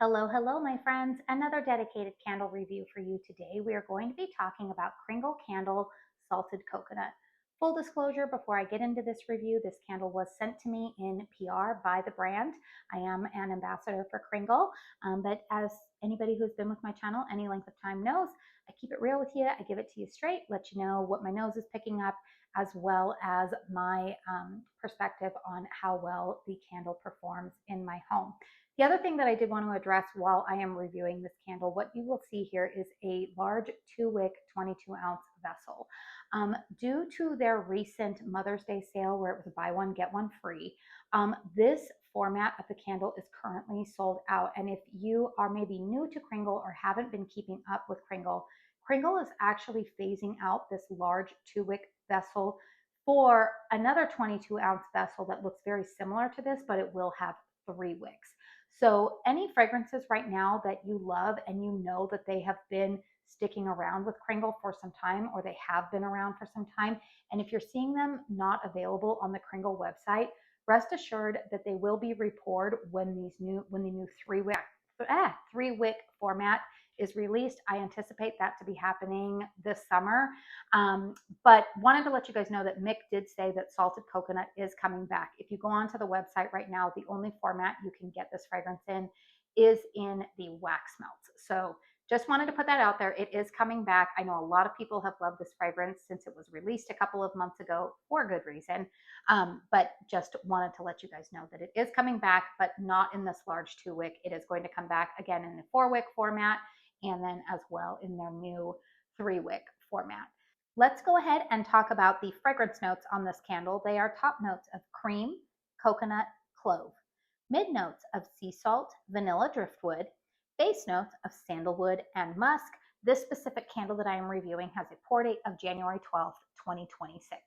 Hello, hello, my friends. Another dedicated candle review for you today. We are going to be talking about Kringle Candle Salted Coconut. Full disclosure, before I get into this review, this candle was sent to me in PR by the brand. I am an ambassador for Kringle, but as anybody who's been with my channel any length of time knows, I keep it real with you. I give it to you straight, let you know what my nose is picking up, as well as my perspective on how well the candle performs in my home. The other thing that I did want to address while I am reviewing this candle, what you will see here is a large 2-wick 22-ounce vessel. Due to their recent Mother's Day sale where it was buy one, get one free, this format of the candle is currently sold out. And if you are maybe new to Kringle or haven't been keeping up with Kringle, Kringle is actually phasing out this large 2-wick vessel for another 22-ounce vessel that looks very similar to this, but it will have 3 wicks. So any fragrances right now that you love and you know that they have been sticking around with Kringle for some time, or they have been around for some time, and if you're seeing them not available on the Kringle website, rest assured that they will be reported when the new 3-wick format is released. I anticipate that to be happening this summer. But wanted to let you guys know that Mick did say that salted coconut is coming back. If you go onto the website right now, the only format you can get this fragrance in is in the wax melts. So just wanted to put that out there. It is coming back. I know a lot of people have loved this fragrance since it was released a couple of months ago for good reason. But just wanted to let you guys know that it is coming back, but not in this large 2-wick. It is going to come back again in the 4-wick format, and then as well in their new 3-wick format. Let's go ahead and talk about the fragrance notes on this candle. They are top notes of cream, coconut, clove, mid notes of sea salt, vanilla, driftwood, base notes of sandalwood and musk. This specific candle that I am reviewing has a pour date of January 12th, 2026.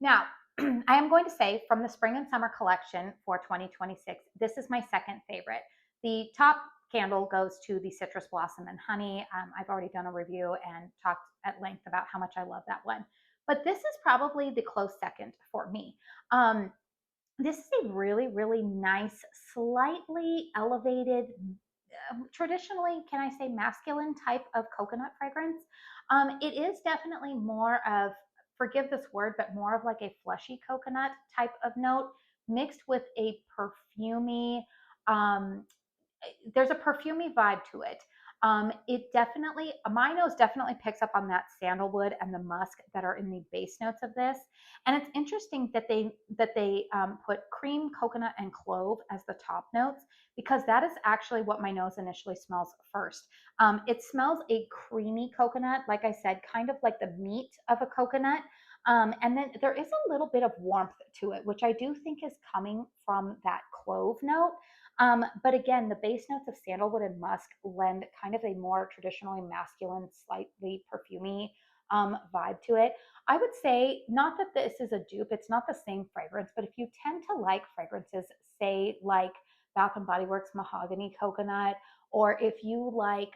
Now, I am going to say from the spring and summer collection for 2026, this is my second favorite. The top candle goes to the citrus blossom and honey. I've already done a review and talked at length about how much I love that one. But this is probably the close second for me. This is a really, really nice, slightly elevated, traditionally, can I say, masculine type of coconut fragrance. It is definitely more of, forgive this word, but more of like a fleshy coconut type of note mixed with a perfumey, um, there's a perfumey vibe to it. It definitely, my nose definitely picks up on that sandalwood and the musk that are in the base notes of this. And it's interesting that they put cream, coconut, and clove as the top notes, because that is actually what my nose initially smells first. It smells a creamy coconut, like I said, kind of like the meat of a coconut. And then there is a little bit of warmth to it, which I do think is coming from that clove note. But again, the base notes of sandalwood and musk lend kind of a more traditionally masculine, slightly perfumey vibe to it. I would say, not that this is a dupe, it's not the same fragrance, but if you tend to like fragrances, say like Bath and Body Works mahogany coconut, or if you like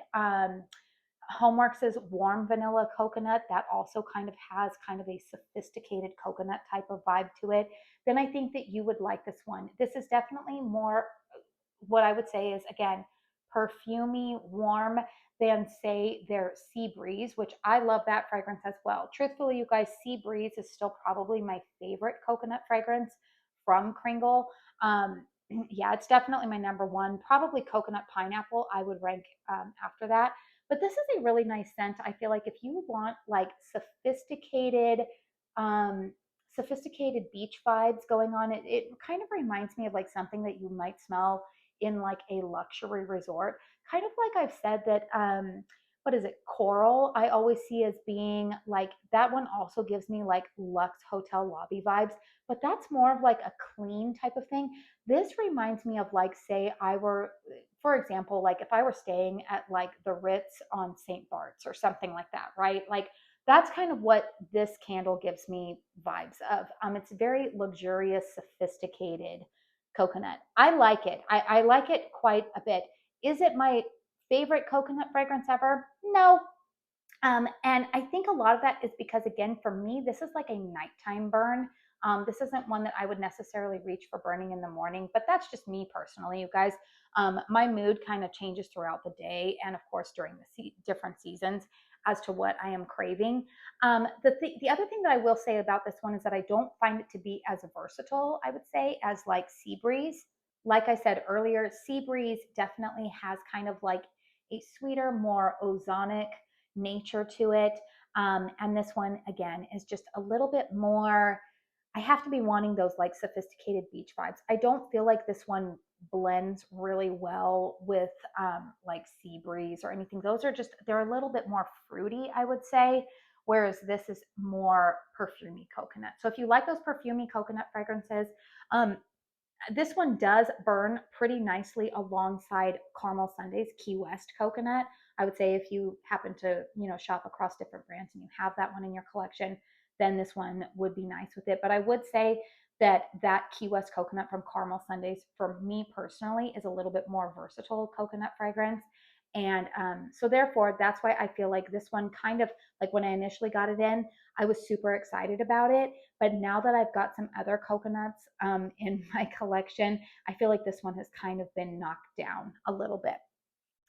Homeworks' warm vanilla coconut, that also kind of has kind of a sophisticated coconut type of vibe to it, then I think that you would like this one. This is definitely more, what I would say is, again, perfumey, warm than, say, their Sea Breeze, which I love that fragrance as well. Truthfully, you guys, Sea Breeze is still probably my favorite coconut fragrance from Kringle. Yeah, it's definitely my number one. Probably coconut pineapple, I would rank after that. But this is a really nice scent. I feel like if you want like sophisticated beach vibes going on, it kind of reminds me of like something that you might smell in like a luxury resort. Kind of like I've said that what is it, coral, I always see as being like, that one also gives me like luxe hotel lobby vibes, but that's more of like a clean type of thing. This reminds me of like, say I were, for example, like if I were staying at like the Ritz on St. Bart's or something like that, right? Like that's kind of what this candle gives me vibes of. It's very luxurious, sophisticated coconut. I like it. I like it quite a bit. Is it my favorite coconut fragrance ever? No. And I think a lot of that is because, again, for me, this is like a nighttime burn. This isn't one that I would necessarily reach for burning in the morning, but that's just me personally, you guys. My mood kind of changes throughout the day and, of course, during the different seasons as to what I am craving. The other thing that I will say about this one is that I don't find it to be as versatile, I would say, as like Sea Breeze. Like I said earlier, Sea Breeze definitely has kind of like a sweeter, more ozonic nature to it. And this one, again, is just a little bit more. I have to be wanting those like sophisticated beach vibes. I don't feel like this one blends really well with like Sea Breeze or anything. Those are just, they're a little bit more fruity, I would say, whereas this is more perfumey coconut. So if you like those perfumey coconut fragrances, um, this one does burn pretty nicely alongside Caramel Sundays Key West coconut. I would say if you happen to, shop across different brands and you have that one in your collection, then this one would be nice with it. But I would say that Key West coconut from Caramel Sundays, for me personally, is a little bit more versatile coconut fragrance. And so therefore, that's why I feel like this one kind of, like when I initially got it in, I was super excited about it. But now that I've got some other coconuts in my collection, I feel like this one has kind of been knocked down a little bit.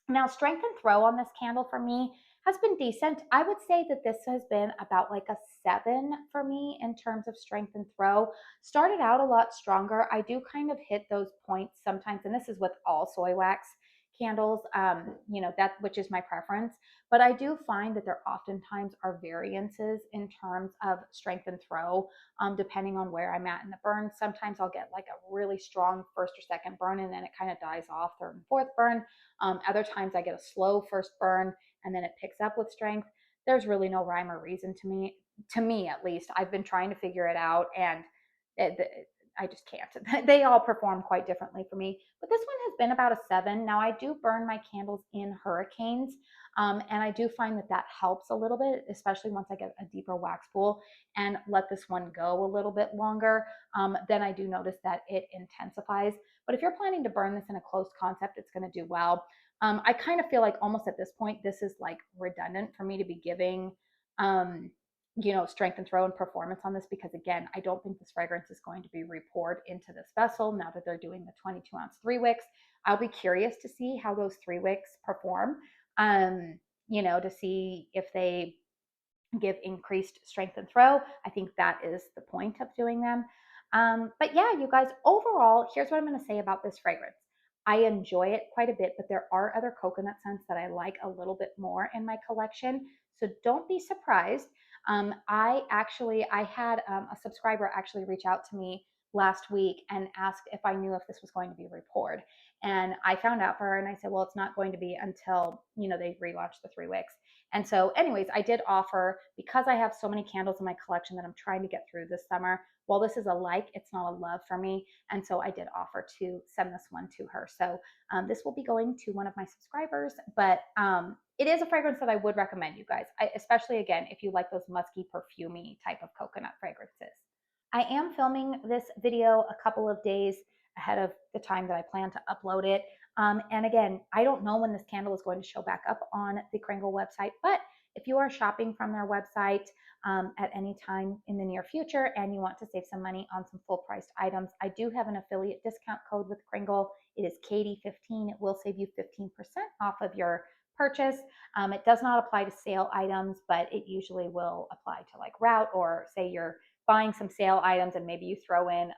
Now, strength and throw on this candle for me has been decent. I would say that this has been about like a 7 for me in terms of strength and throw. Started out a lot stronger. I do kind of hit those points sometimes, and this is with all soy wax candles, that which is my preference. But I do find that there oftentimes are variances in terms of strength and throw, depending on where I'm at in the burn. Sometimes I'll get like a really strong first or second burn, and then it kind of dies off third and fourth burn. Other times I get a slow first burn and then it picks up with strength. There's really no rhyme or reason to me at least. I've been trying to figure it out, and I just can't. They all perform quite differently for me. But this one has been about a 7. Now I do burn my candles in hurricanes, and I do find that helps a little bit, especially once I get a deeper wax pool and let this one go a little bit longer. Then I do notice that it intensifies. But if you're planning to burn this in a closed concept, it's going to do well. I kind of feel like almost at this point, this is like redundant for me to be giving, strength and throw and performance on this, because again, I don't think this fragrance is going to be repoured into this vessel now that they're doing the 22-ounce 3 wicks. I'll be curious to see how those 3 wicks perform, to see if they give increased strength and throw. I think that is the point of doing them. But yeah, you guys, overall, here's what I'm going to say about this fragrance. I enjoy it quite a bit, but there are other coconut scents that I like a little bit more in my collection. So don't be surprised. I had a subscriber actually reach out to me last week and asked if I knew if this was going to be repoured. And I found out for her and I said, well, it's not going to be until, they relaunch the 3 wicks. And so, anyways, I did offer, because I have so many candles in my collection that I'm trying to get through this summer. While this is a like, it's not a love for me. And so I did offer to send this one to her. So this will be going to one of my subscribers, but it is a fragrance that I would recommend, you guys, especially again, if you like those musky, perfumey type of coconut fragrances. I am filming this video a couple of days ahead of the time that I plan to upload it. And again, I don't know when this candle is going to show back up on the KRINGLE website, but if you are shopping from their website at any time in the near future and you want to save some money on some full priced items, I do have an affiliate discount code with KRINGLE. It is Katie15. It will save you 15% off of your purchase. It does not apply to sale items, but it usually will apply to like route, or say you're buying some sale items and maybe you throw in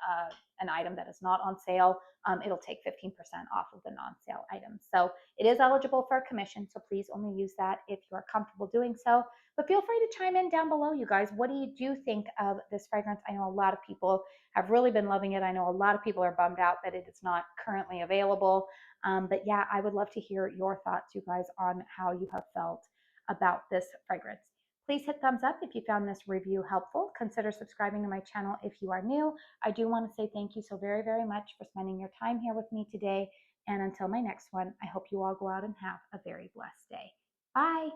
an item that is not on sale. It'll take 15% off of the non-sale items. So it is eligible for a commission, so please only use that if you are comfortable doing so. But feel free to chime in down below, you guys. What do you think of this fragrance? I know a lot of people have really been loving it. I know a lot of people are bummed out that it is not currently available. But yeah, I would love to hear your thoughts, you guys, on how you have felt about this fragrance. Please hit thumbs up if you found this review helpful. Consider subscribing to my channel if you are new. I do want to say thank you so very, very much for spending your time here with me today. And until my next one, I hope you all go out and have a very blessed day. Bye.